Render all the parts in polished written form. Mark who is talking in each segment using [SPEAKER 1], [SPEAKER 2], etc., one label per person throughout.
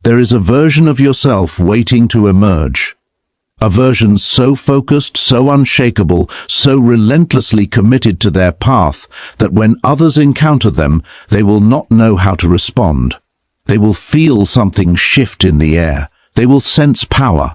[SPEAKER 1] There is a version of yourself waiting to emerge. A version so focused, so unshakable, so relentlessly committed to their path that when others encounter them, they will not know how to respond. They will feel something shift in the air. They will sense power.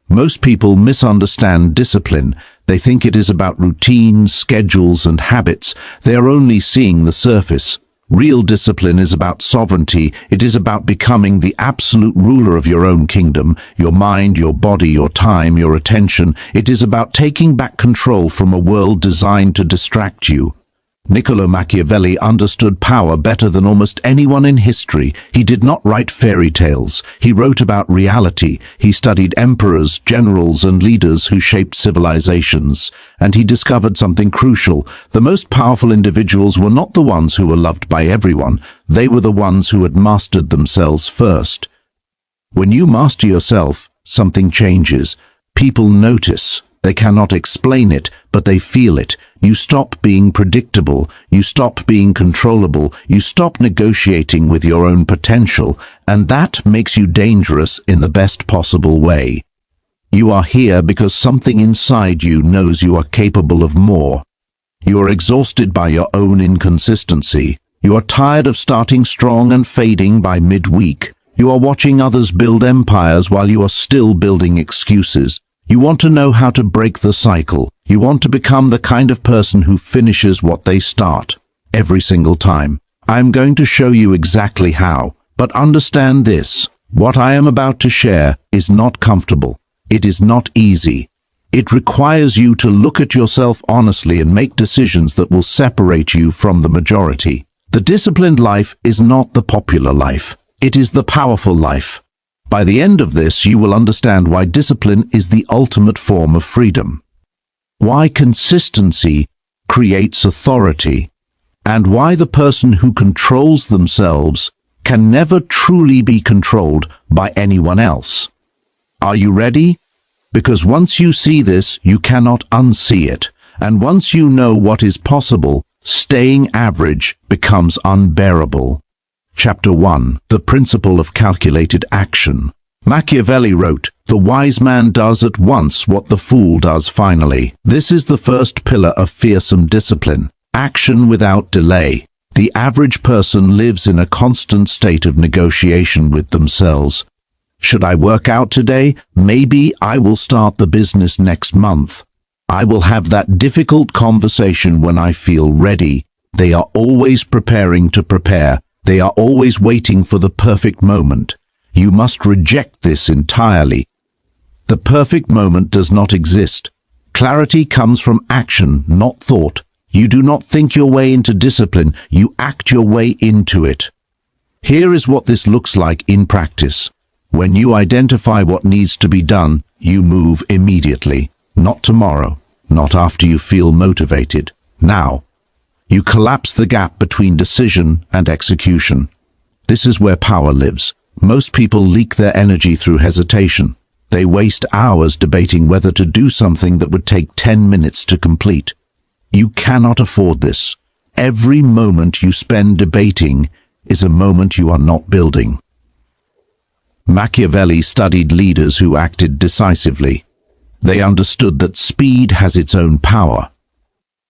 [SPEAKER 1] Most people misunderstand discipline. They think it is about routines, schedules, and habits. They are only seeing the surface. Real discipline is about sovereignty. It is about becoming the absolute ruler of your own kingdom, your mind, your body, your time, your attention. It is about taking back control from a world designed to distract you. Niccolo Machiavelli understood power better than almost anyone in history. He did not write fairy tales. He wrote about reality. He studied emperors, generals, and leaders who shaped civilizations. And he discovered something crucial. The most powerful individuals were not the ones who were loved by everyone. They were the ones who had mastered themselves first. When you master yourself, something changes. People notice. They cannot explain it, but they feel it. You stop being predictable. You stop being controllable. You stop negotiating with your own potential, and that makes you dangerous in the best possible way. You are here because something inside you knows you are capable of more. You are exhausted by your own inconsistency. You are tired of starting strong and fading by mid-week. You are watching others build empires while you are still building excuses. You want to know how to break the cycle. You want to become the kind of person who finishes what they start, every single time. I am going to show you exactly how, but understand this. What I am about to share is not comfortable. It is not easy. It requires you to look at yourself honestly and make decisions that will separate you from the majority. The disciplined life is not the popular life. It is the powerful life. By the end of this, you will understand why discipline is the ultimate form of freedom, why consistency creates authority, and why the person who controls themselves can never truly be controlled by anyone else. Are you ready? Because once you see this, you cannot unsee it, and once you know what is possible, staying average becomes unbearable. Chapter 1. The Principle of Calculated Action. Machiavelli wrote, "The wise man does at once what the fool does finally." This is the first pillar of fearsome discipline. Action without delay. The average person lives in a constant state of negotiation with themselves. Should I work out today? Maybe I will start the business next month. I will have that difficult conversation when I feel ready. They are always preparing to prepare. They are always waiting for the perfect moment. You must reject this entirely. The perfect moment does not exist. Clarity comes from action, not thought. You do not think your way into discipline, you act your way into it. Here is what this looks like in practice. When you identify what needs to be done, you move immediately. Not tomorrow, not after you feel motivated. Now. You collapse the gap between decision and execution. This is where power lives. Most people leak their energy through hesitation. They waste hours debating whether to do something that would take 10 minutes to complete. You cannot afford this. Every moment you spend debating is a moment you are not building. Machiavelli studied leaders who acted decisively. They understood that speed has its own power.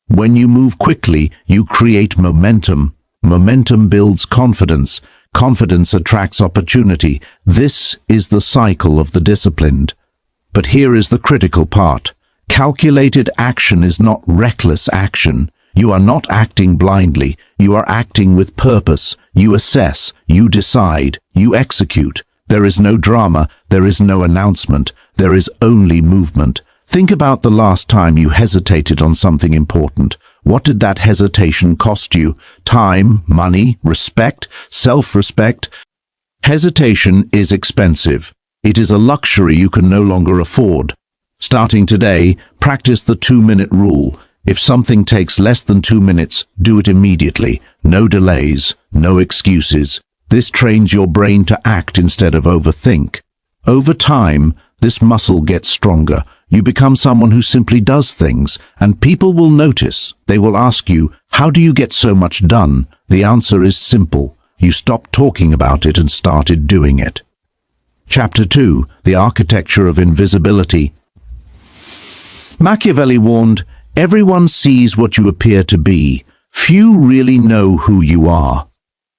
[SPEAKER 1] When you move quickly, you create momentum. Momentum builds confidence. Confidence attracts opportunity. This is the cycle of the disciplined. But here is the critical part. Calculated action is not reckless action. You are not acting blindly. You are acting with purpose. You assess. You decide. You execute. There is no drama. There is no announcement. There is only movement. Think about the last time you hesitated on something important. What did that hesitation cost you? Time, money, respect, self-respect? Hesitation is expensive. It is a luxury you can no longer afford. Starting today, practice the 2-minute rule. If something takes less than 2 minutes, do it immediately. No delays, no excuses. This trains your brain to act instead of overthink. Over time, this muscle gets stronger. You become someone who simply does things, and people will notice. They will ask you, "How do you get so much done?" The answer is simple. You stopped talking about it and started doing it. Chapter 2, The Architecture of Invisibility. Machiavelli warned, "Everyone sees what you appear to be. Few really know who you are."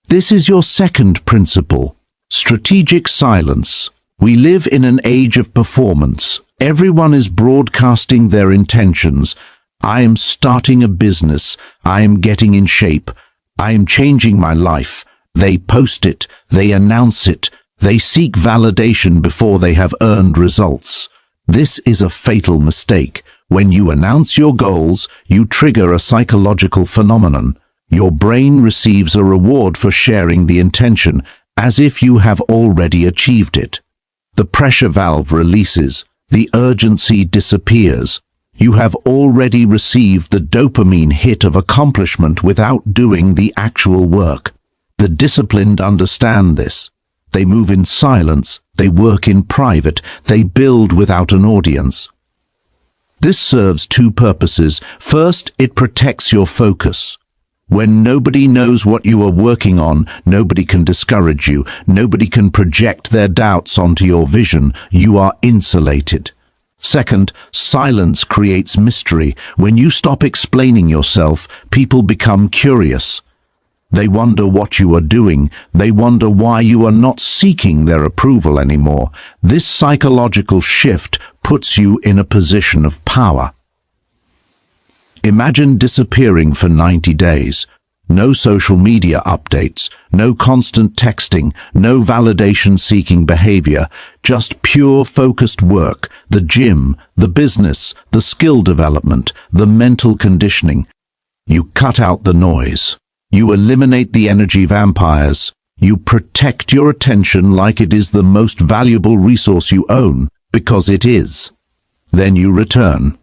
[SPEAKER 1] This is your second principle. Strategic silence. We live in an age of performance. Everyone is broadcasting their intentions. I am starting a business. I am getting in shape. I am changing my life. They post it. They announce it. They seek validation before they have earned results. This is a fatal mistake. When you announce your goals, you trigger a psychological phenomenon. Your brain receives a reward for sharing the intention, as if you have already achieved it. The pressure valve releases. The urgency disappears. You have already received the dopamine hit of accomplishment without doing the actual work. The disciplined understand this. They move in silence, they work in private, they build without an audience. This serves two purposes. First, it protects your focus. When nobody knows what you are working on, nobody can discourage you, nobody can project their doubts onto your vision, you are insulated. Second, silence creates mystery. When you stop explaining yourself, people become curious. They wonder what you are doing. They wonder why you are not seeking their approval anymore. This psychological shift puts you in a position of power. Imagine disappearing for 90 days. No social media updates, no constant texting, no validation-seeking behavior, just pure focused work, the gym, the business, the skill development, the mental conditioning. You cut out the noise. You eliminate the energy vampires. You protect your attention like it is the most valuable resource you own, because it is. Then you return.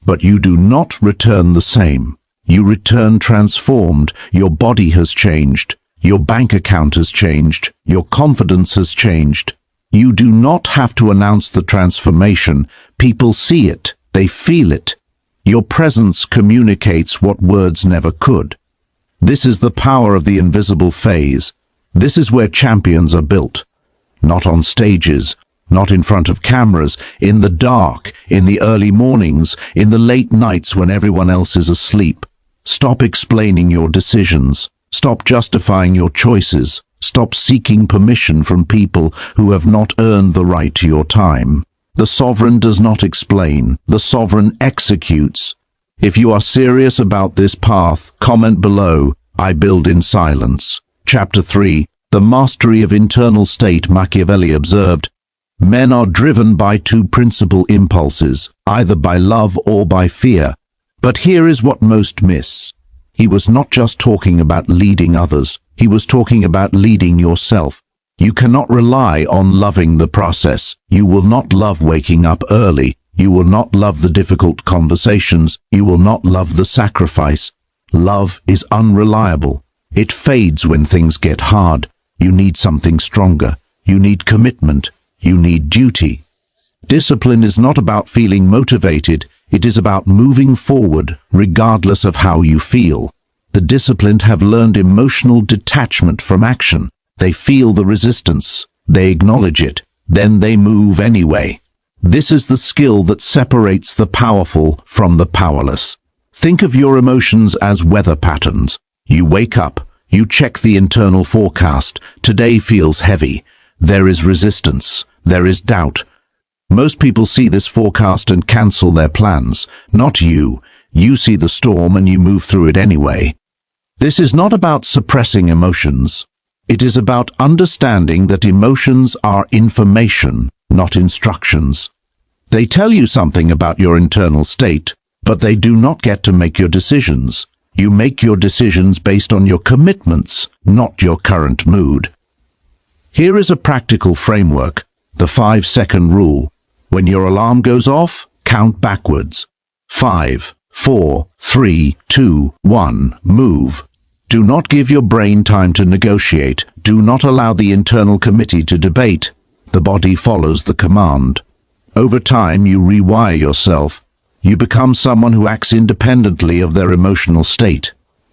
[SPEAKER 1] But you do not return the same. You return transformed. Your body has changed. Your bank account has changed. Your confidence has changed. You do not have to announce the transformation. People see it. They feel it. Your presence communicates what words never could. This is the power of the invisible phase. This is where champions are built. Not on stages, not in front of cameras, in the dark, in the early mornings, in the late nights when everyone else is asleep. Stop explaining your decisions. Stop justifying your choices. Stop seeking permission from people who have not earned the right to your time. The sovereign does not explain. The sovereign executes. If you are serious about this path, comment below. I build in silence. Chapter 3. The Mastery of Internal State. Machiavelli observed, "Men are driven by two principal impulses, either by love or by fear. But here is what most miss. He was not just talking about leading others. He was talking about leading yourself. You cannot rely on loving the process. You will not love waking up early. You will not love the difficult conversations. You will not love the sacrifice. Love is unreliable. It fades when things get hard. You need something stronger. You need commitment. You need duty. Discipline is not about feeling motivated. It is about moving forward, regardless of how you feel. The disciplined have learned emotional detachment from action. They feel the resistance. They acknowledge it. Then they move anyway. This is the skill that separates the powerful from the powerless. Think of your emotions as weather patterns. You wake up. You check the internal forecast. Today feels heavy. There is resistance. There is doubt. Most people see this forecast and cancel their plans. Not you. You see the storm and you move through it anyway. This is not about suppressing emotions. It is about understanding that emotions are information, not instructions. They tell you something about your internal state, but they do not get to make your decisions. You make your decisions based on your commitments, not your current mood. Here is a practical framework, the 5-second rule. When your alarm goes off, count backwards. 5, 4, 3, 2, 1, move. Do not give your brain time to negotiate. Do not allow the internal committee to debate. The body follows the command. Over time, you rewire yourself. You become someone who acts independently of their emotional state.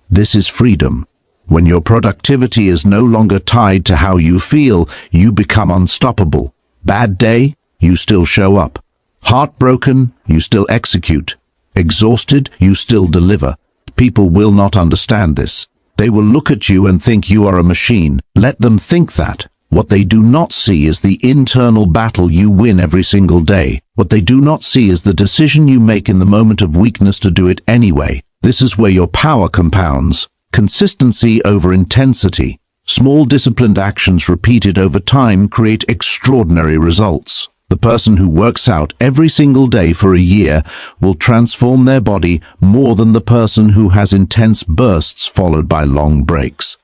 [SPEAKER 1] This is freedom. When your productivity is no longer tied to how you feel, you become unstoppable. Bad day, you still show up. Heartbroken, you still execute. Exhausted, you still deliver. People will not understand this. They will look at you and think you are a machine. Let them think that. What they do not see is the internal battle you win every single day. What they do not see is the decision you make in the moment of weakness to do it anyway. This is where your power compounds. Consistency over intensity. Small disciplined actions repeated over time create extraordinary results. The person who works out every single day for a year will transform their body more than the person who has intense bursts followed by long breaks.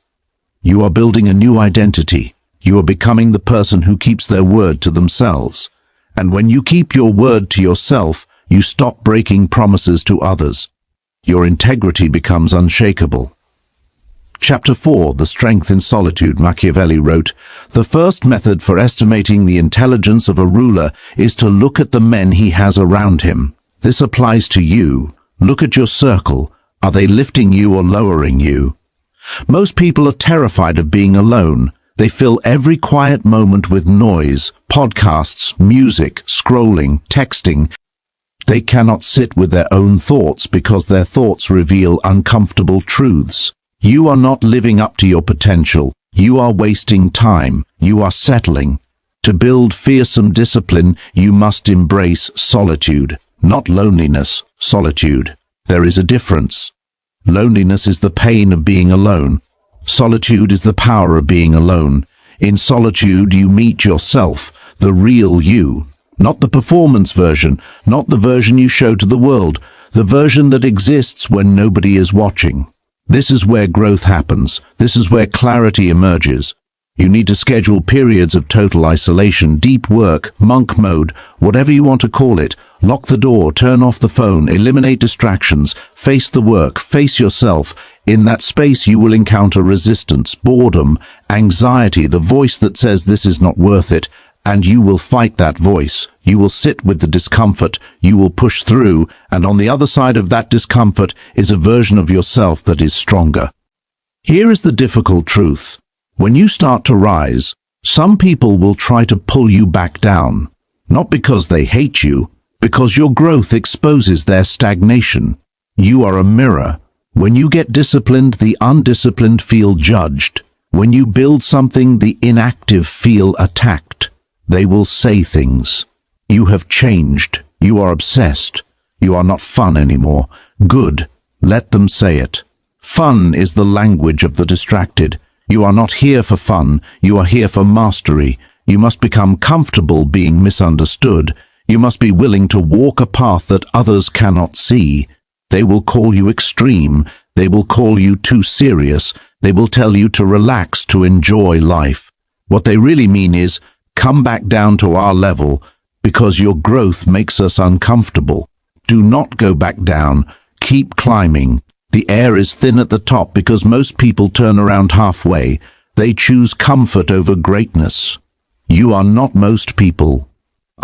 [SPEAKER 1] You are building a new identity. You are becoming the person who keeps their word to themselves. And when you keep your word to yourself, you stop breaking promises to others. Your integrity becomes unshakable. Chapter 4, The Strength in Solitude. Machiavelli wrote, "The first method for estimating the intelligence of a ruler is to look at the men he has around him. This applies to you. Look at your circle. Are they lifting you or lowering you?" Most people are terrified of being alone. They fill every quiet moment with noise, podcasts, music, scrolling, texting. They cannot sit with their own thoughts because their thoughts reveal uncomfortable truths. You are not living up to your potential. You are wasting time. You are settling. To build fearsome discipline, you must embrace solitude. Not loneliness, solitude. There is a difference. Loneliness is the pain of being alone. Solitude is the power of being alone. In solitude, you meet yourself, the real you. Not the performance version, not the version you show to the world, the version that exists when nobody is watching. This is where growth happens. This is where clarity emerges. You need to schedule periods of total isolation, deep work, monk mode, whatever you want to call it. Lock the door, turn off the phone, eliminate distractions, face the work, face yourself. In that space you will encounter resistance, boredom, anxiety, the voice that says this is not worth it, and you will fight that voice. You will sit with the discomfort, you will push through, and on the other side of that discomfort is a version of yourself that is stronger. Here is the difficult truth. When you start to rise, some people will try to pull you back down. Not because they hate you, because your growth exposes their stagnation. You are a mirror. When you get disciplined, the undisciplined feel judged. When you build something, the inactive feel attacked. They will say things. You have changed. You are obsessed. You are not fun anymore. Good. Let them say it. Fun is the language of the distracted. You are not here for fun. You are here for mastery. You must become comfortable being misunderstood. You must be willing to walk a path that others cannot see. They will call you extreme. They will call you too serious. They will tell you to relax, to enjoy life. What they really mean is, come back down to our level, because your growth makes us uncomfortable. Do not go back down. Keep climbing. The air is thin at the top because most people turn around halfway. They choose comfort over greatness. You are not most people.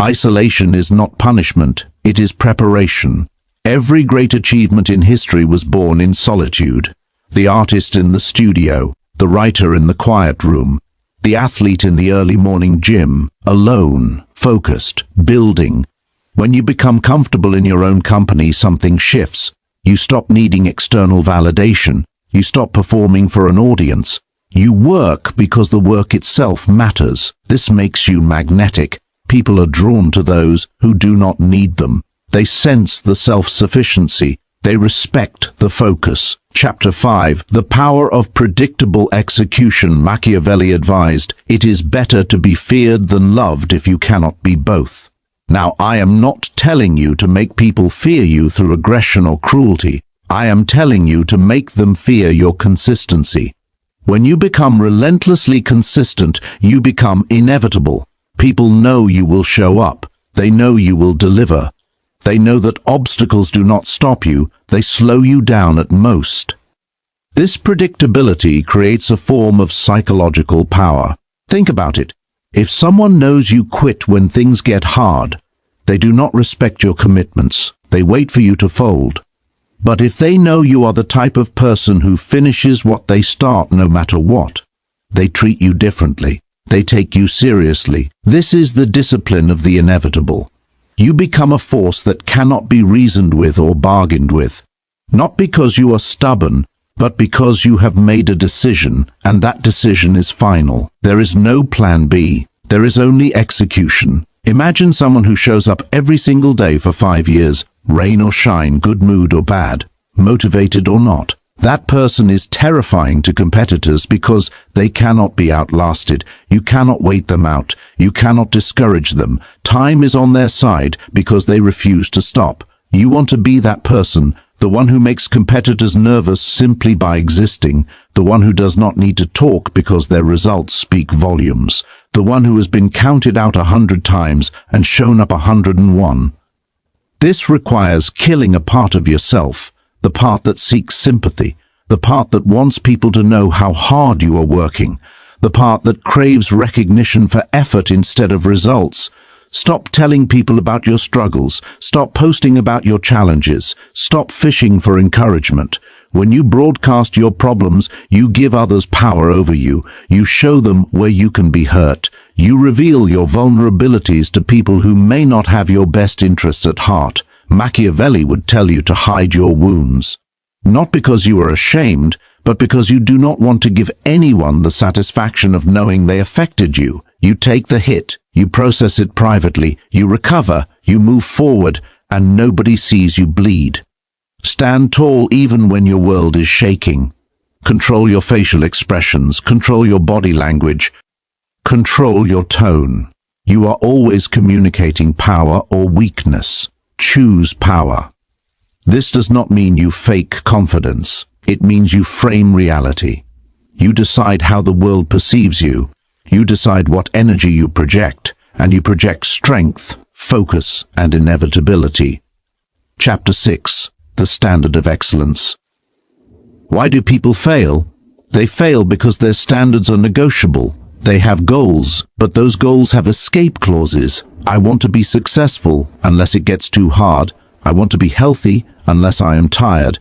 [SPEAKER 1] Isolation is not punishment. It is preparation. Every great achievement in history was born in solitude. The artist in the studio, the writer in the quiet room, the athlete in the early morning gym, alone, focused, building. When you become comfortable in your own company, something shifts. You stop needing external validation. You stop performing for an audience. You work because the work itself matters. This makes you magnetic. People are drawn to those who do not need them. They sense the self-sufficiency. They respect the focus. Chapter 5, The Power of Predictable Execution. Machiavelli advised, "It is better to be feared than loved if you cannot be both." Now, I am not telling you to make people fear you through aggression or cruelty. I am telling you to make them fear your consistency. When you become relentlessly consistent, you become inevitable. People know you will show up. They know you will deliver. They know that obstacles do not stop you, they slow you down at most. This predictability creates a form of psychological power. Think about it. If someone knows you quit when things get hard, they do not respect your commitments. They wait for you to fold. But if they know you are the type of person who finishes what they start no matter what, they treat you differently. They take you seriously. This is the discipline of the inevitable. You become a force that cannot be reasoned with or bargained with. Not because you are stubborn, but because you have made a decision, and that decision is final. There is no plan B. There is only execution. Imagine someone who shows up every single day for 5 years, rain or shine, good mood or bad, motivated or not. That person is terrifying to competitors because they cannot be outlasted. You cannot wait them out. You cannot discourage them. Time is on their side because they refuse to stop. You want to be that person, the one who makes competitors nervous simply by existing, the one who does not need to talk because their results speak volumes, the one who has been counted out 100 times and shown up 101. This requires killing a part of yourself, the part that seeks sympathy, the part that wants people to know how hard you are working, the part that craves recognition for effort instead of results. Stop telling people about your struggles. Stop posting about your challenges. Stop fishing for encouragement. When you broadcast your problems, you give others power over you. You show them where you can be hurt. You reveal your vulnerabilities to people who may not have your best interests at heart. Machiavelli would tell you to hide your wounds. Not because you are ashamed, but because you do not want to give anyone the satisfaction of knowing they affected you. You take the hit, you process it privately, you recover, you move forward, and nobody sees you bleed. Stand tall even when your world is shaking. Control your facial expressions, control your body language, control your tone. You are always communicating power or weakness. Choose power. This does not mean you fake confidence. It means you frame reality. You decide how the world perceives you. You decide what energy you project, and you project strength, focus, and inevitability. Chapter 6. The Standard of Excellence. Why do people fail? They fail because their standards are negotiable. They have goals, but those goals have escape clauses. I want to be successful unless it gets too hard. I want to be healthy unless I am tired.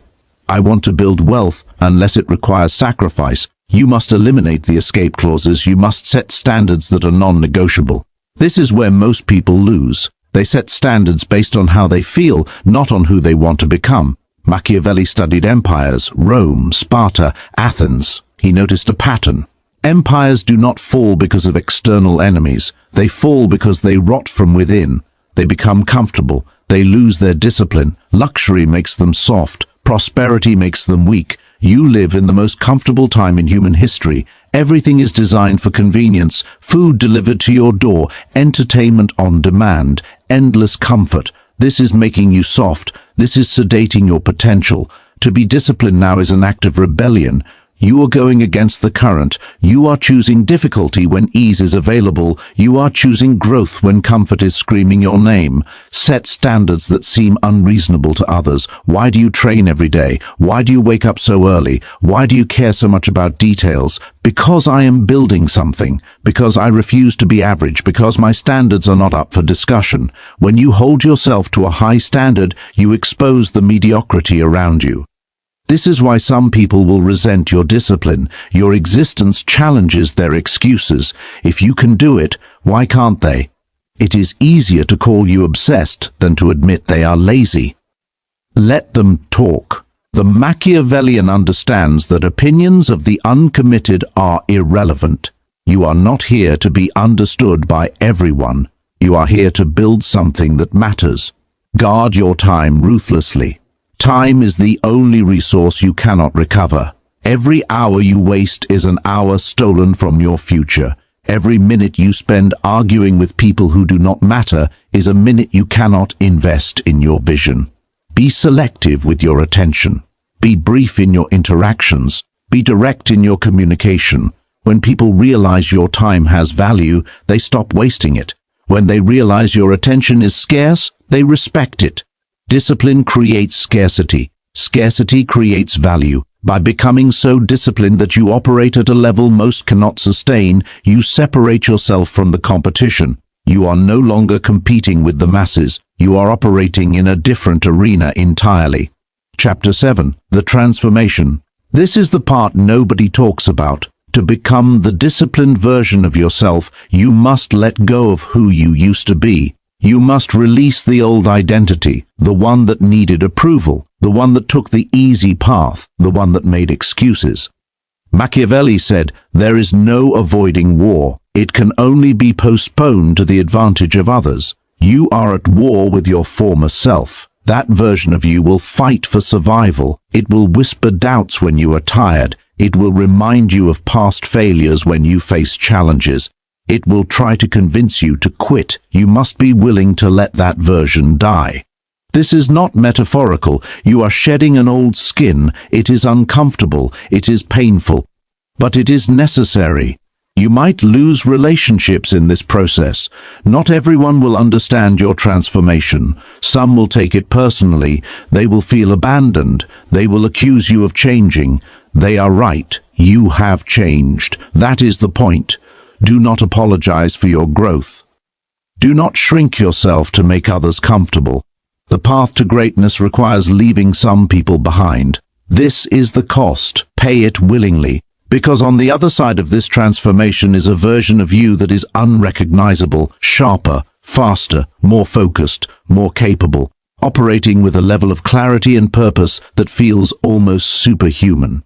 [SPEAKER 1] I want to build wealth unless it requires sacrifice. You must eliminate the escape clauses. You must set standards that are non-negotiable. This is where most people lose. They set standards based on how they feel, not on who they want to become. Machiavelli studied empires, Rome, Sparta, Athens. He noticed a pattern. Empires do not fall because of external enemies. They fall because they rot from within. They become comfortable. They lose their discipline. Luxury makes them soft. Prosperity makes them weak. You live in the most comfortable time in human history. Everything is designed for convenience, food delivered to your door, entertainment on demand, endless comfort. This is making you soft. This is sedating your potential. To be disciplined now is an act of rebellion. You are going against the current. You are choosing difficulty when ease is available. You are choosing growth when comfort is screaming your name. Set standards that seem unreasonable to others. Why do you train every day? Why do you wake up so early? Why do you care so much about details? Because I am building something. Because I refuse to be average. Because my standards are not up for discussion. When you hold yourself to a high standard, you expose the mediocrity around you. This is why some people will resent your discipline. Your existence challenges their excuses. If you can do it, why can't they? It is easier to call you obsessed than to admit they are lazy. Let them talk. The Machiavellian understands that opinions of the uncommitted are irrelevant. You are not here to be understood by everyone. You are here to build something that matters. Guard your time ruthlessly. Time is the only resource you cannot recover. Every hour you waste is an hour stolen from your future. Every minute you spend arguing with people who do not matter is a minute you cannot invest in your vision. Be selective with your attention. Be brief in your interactions. Be direct in your communication. When people realize your time has value, they stop wasting it. When they realize your attention is scarce, they respect it. Discipline creates scarcity. Scarcity creates value. By becoming so disciplined that you operate at a level most cannot sustain, you separate yourself from the competition. You are no longer competing with the masses. You are operating in a different arena entirely. Chapter 7. The Transformation. This is the part nobody talks about. To become the disciplined version of yourself, you must let go of who you used to be. You must release the old identity, the one that needed approval, the one that took the easy path, the one that made excuses. Machiavelli said, "There is no avoiding war. It can only be postponed to the advantage of others." You are at war with your former self. That version of you will fight for survival. It will whisper doubts when you are tired. It will remind you of past failures when you face challenges. It will try to convince you to quit. You must be willing to let that version die. This is not metaphorical. You are shedding an old skin. It is uncomfortable. It is painful. But it is necessary. You might lose relationships in this process. Not everyone will understand your transformation. Some will take it personally. They will feel abandoned. They will accuse you of changing. They are right. You have changed. That is the point. Do not apologize for your growth. Do not shrink yourself to make others comfortable. The path to greatness requires leaving some people behind. This is the cost. Pay it willingly. Because on the other side of this transformation is a version of you that is unrecognizable, sharper, faster, more focused, more capable, operating with a level of clarity and purpose that feels almost superhuman.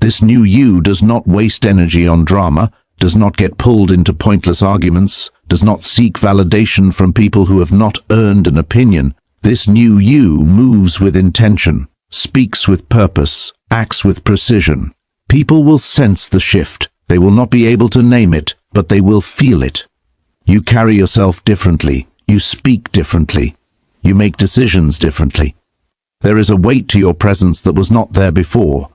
[SPEAKER 1] This new you does not waste energy on drama, does not get pulled into pointless arguments, does not seek validation from people who have not earned an opinion. This new you moves with intention, speaks with purpose, acts with precision. People will sense the shift. They will not be able to name it, but they will feel it. You carry yourself differently. You speak differently. You make decisions differently. There is a weight to your presence that was not there before.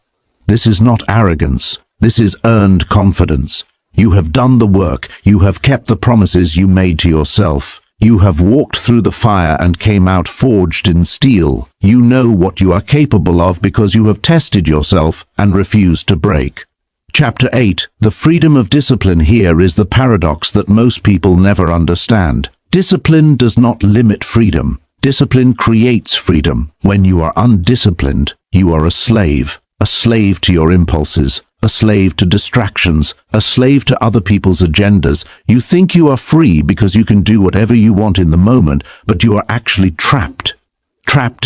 [SPEAKER 1] This is not arrogance. This is earned confidence. You have done the work. You have kept the promises you made to yourself. You have walked through the fire and came out forged in steel. You know what you are capable of because you have tested yourself and refused to break. Chapter 8. The freedom of discipline. Here is the paradox that most people never understand. Discipline does not limit freedom. Discipline creates freedom. When you are undisciplined, you are a slave to your impulses, a slave to distractions, a slave to other people's agendas. You think you are free because you can do whatever you want in the moment, but you are actually trapped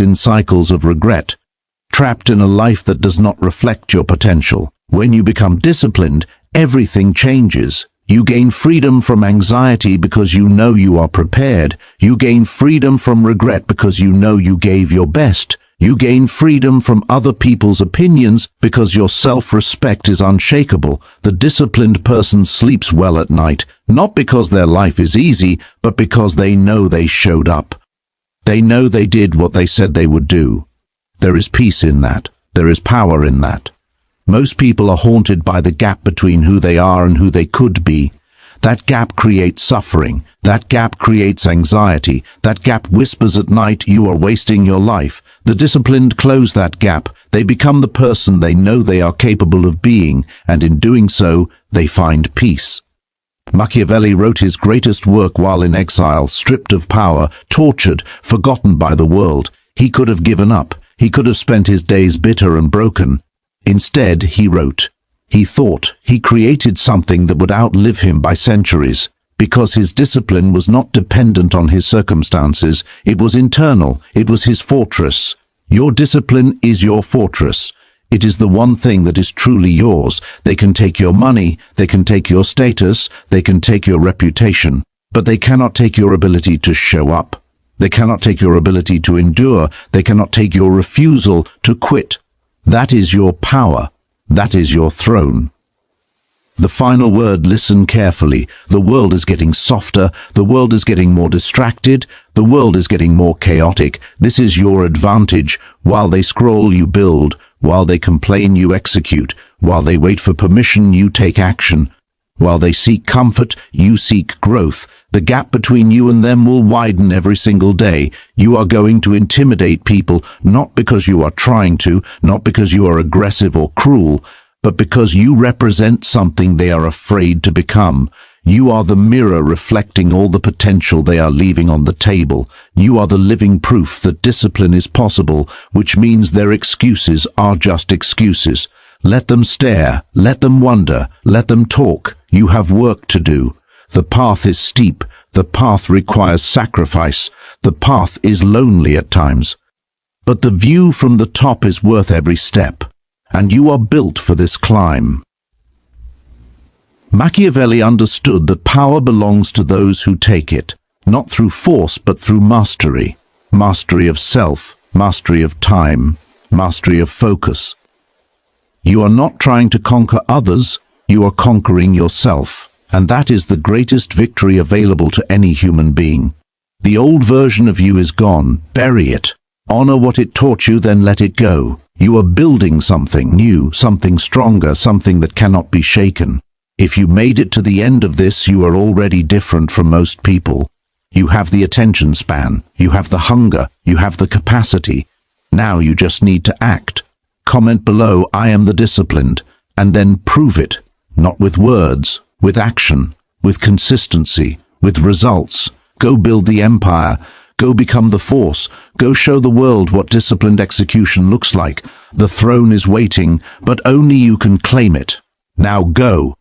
[SPEAKER 1] in cycles of regret, trapped in a life that does not reflect your potential. When you become disciplined, everything changes. You gain freedom from anxiety because you know you are prepared. You gain freedom from regret because you know you gave your best. You gain freedom from other people's opinions because your self-respect is unshakable. The disciplined person sleeps well at night, not because their life is easy, but because they know they showed up. They know they did what they said they would do. There is peace in that. There is power in that. Most people are haunted by the gap between who they are and who they could be. That gap creates suffering. That gap creates anxiety. That gap whispers at night, "You are wasting your life." The disciplined close that gap. They become the person they know they are capable of being, and in doing so, they find peace. Machiavelli wrote his greatest work while in exile, stripped of power, tortured, forgotten by the world. He could have given up. He could have spent his days bitter and broken. Instead, he wrote. He thought. He created something that would outlive him by centuries. Because his discipline was not dependent on his circumstances, it was internal. It was his fortress. Your discipline is your fortress. It is the one thing that is truly yours. They can take your money, they can take your status, they can take your reputation, but they cannot take your ability to show up. They cannot take your ability to endure. They cannot take your refusal to quit. That is your power. That is your throne. The final word, listen carefully. The world is getting softer. The world is getting more distracted. The world is getting more chaotic. This is your advantage. While they scroll, you build. While they complain, you execute. While they wait for permission, you take action. While they seek comfort, you seek growth. The gap between you and them will widen every single day. You are going to intimidate people, not because you are trying to, not because you are aggressive or cruel, but because you represent something they are afraid to become. You are the mirror reflecting all the potential they are leaving on the table. You are the living proof that discipline is possible, which means their excuses are just excuses. Let them stare, let them wonder, let them talk. You have work to do. The path is steep, the path requires sacrifice, the path is lonely at times. But the view from the top is worth every step, and you are built for this climb. Machiavelli understood that power belongs to those who take it, not through force but through mastery. Mastery of self, mastery of time, mastery of focus. You are not trying to conquer others, you are conquering yourself. And that is the greatest victory available to any human being. The old version of you is gone. Bury it. Honor what it taught you, then let it go. You are building something new, something stronger, something that cannot be shaken. If you made it to the end of this, you are already different from most people. You have the attention span, you have the hunger, you have the capacity. Now you just need to act. Comment below, I am the disciplined, and then prove it, not with words, with action, with consistency, with results. Go build the empire. Go become the force. Go show the world what disciplined execution looks like. The throne is waiting, but only you can claim it. Now go.